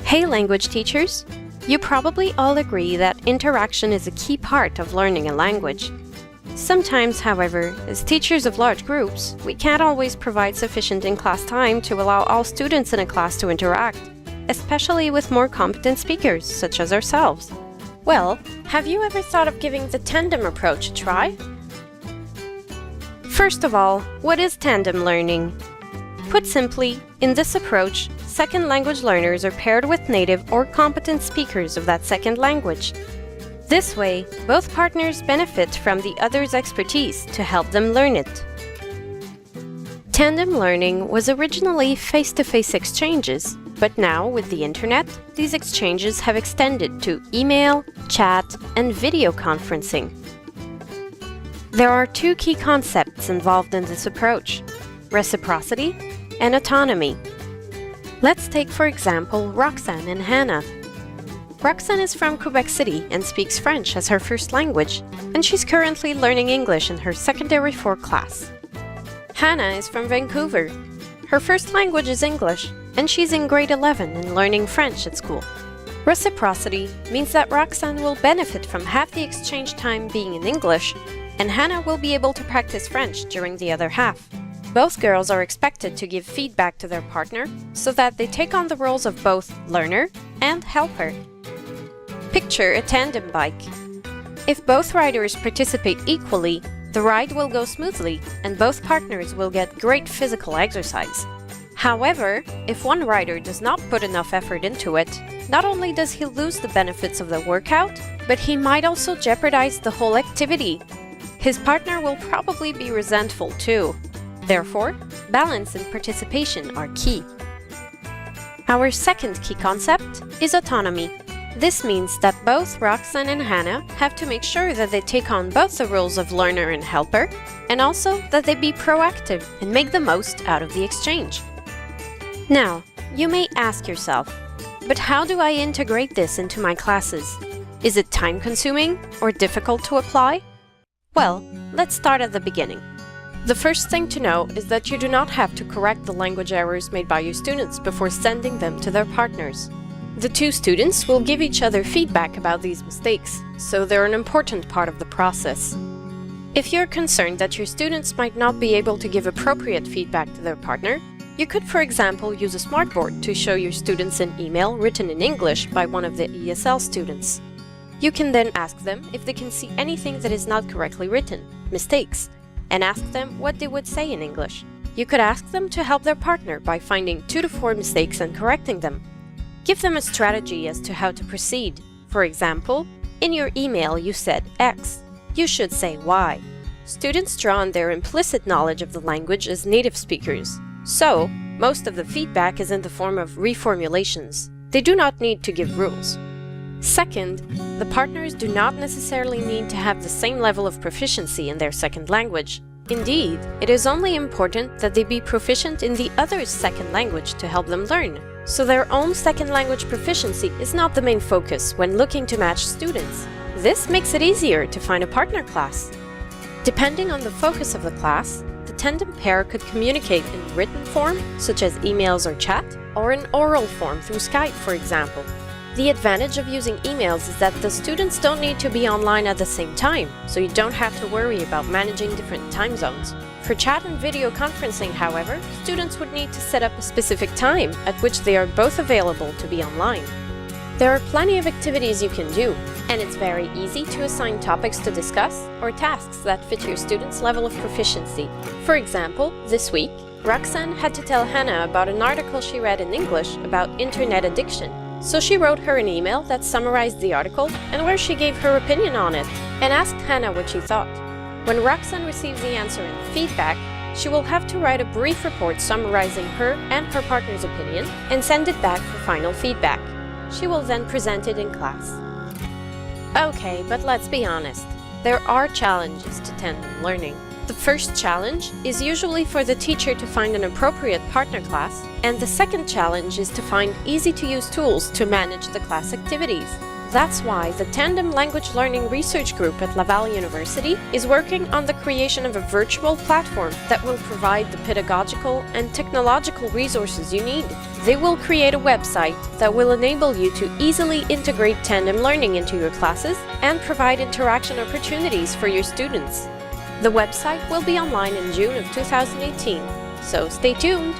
Hey language teachers! You probably all agree that interaction is a key part of learning a language. Sometimes, however, as teachers of large groups, we can't always provide sufficient in-class time to allow all students in a class to interact, especially with more competent speakers, such as ourselves. Well, have you ever thought of giving the tandem approach a try? First of all, what is tandem learning? Put simply, in this approach, second language learners are paired with native or competent speakers of that second language. This way, both partners benefit from the other's expertise to help them learn it. Tandem learning was originally face-to-face exchanges, but now, with the internet, these exchanges have extended to email, chat, and video conferencing. There are two key concepts involved in this approach: reciprocity and autonomy. Let's take, for example, Roxanne and Hannah. Roxanne is from Quebec City and speaks French as her first language, and she's currently learning English in her secondary 4 class. Hannah is from Vancouver. Her first language is English, and she's in grade 11 and learning French at school. Reciprocity means that Roxanne will benefit from half the exchange time being in English, and Hannah will be able to practice French during the other half. Both girls are expected to give feedback to their partner so that they take on the roles of both learner and helper. Picture a tandem bike. If both riders participate equally, the ride will go smoothly and both partners will get great physical exercise. However, if one rider does not put enough effort into it, not only does he lose the benefits of the workout, but he might also jeopardize the whole activity. His partner will probably be resentful too. Therefore, balance and participation are key. Our second key concept is autonomy. This means that both Roxanne and Hannah have to make sure that they take on both the roles of learner and helper, and also that they be proactive and make the most out of the exchange. Now, you may ask yourself, but how do I integrate this into my classes? Is it time-consuming or difficult to apply? Well, let's start at the beginning. The first thing to know is that you do not have to correct the language errors made by your students before sending them to their partners. The two students will give each other feedback about these mistakes, so they're an important part of the process. If you're concerned that your students might not be able to give appropriate feedback to their partner, you could, for example, use a smartboard to show your students an email written in English by one of the ESL students. You can then ask them if they can see anything that is not correctly written, mistakes, and ask them what they would say in English. You could ask them to help their partner by finding 2 to 4 mistakes and correcting them. Give them a strategy as to how to proceed. For example, in your email you said X. You should say Y. Students draw on their implicit knowledge of the language as native speakers, so most of the feedback is in the form of reformulations. They do not need to give rules. Second, the partners do not necessarily need to have the same level of proficiency in their second language. Indeed, it is only important that they be proficient in the other's second language to help them learn. So their own second language proficiency is not the main focus when looking to match students. This makes it easier to find a partner class. Depending on the focus of the class, the tandem pair could communicate in written form, such as emails or chat, or in oral form through Skype, for example. The advantage of using emails is that the students don't need to be online at the same time, so you don't have to worry about managing different time zones. For chat and video conferencing, however, students would need to set up a specific time at which they are both available to be online. There are plenty of activities you can do, and it's very easy to assign topics to discuss or tasks that fit your students' level of proficiency. For example, this week, Roxanne had to tell Hannah about an article she read in English about internet addiction. So she wrote her an email that summarized the article and where she gave her opinion on it, and asked Hannah what she thought. When Roxanne receives the answer and feedback, she will have to write a brief report summarizing her and her partner's opinion and send it back for final feedback. She will then present it in class. Okay, but let's be honest. There are challenges to tandem learning. The first challenge is usually for the teacher to find an appropriate partner class, and the second challenge is to find easy-to-use tools to manage the class activities. That's why the Tandem Language Learning Research Group at Laval University is working on the creation of a virtual platform that will provide the pedagogical and technological resources you need. They will create a website that will enable you to easily integrate tandem learning into your classes and provide interaction opportunities for your students. The website will be online in June of 2018, so stay tuned!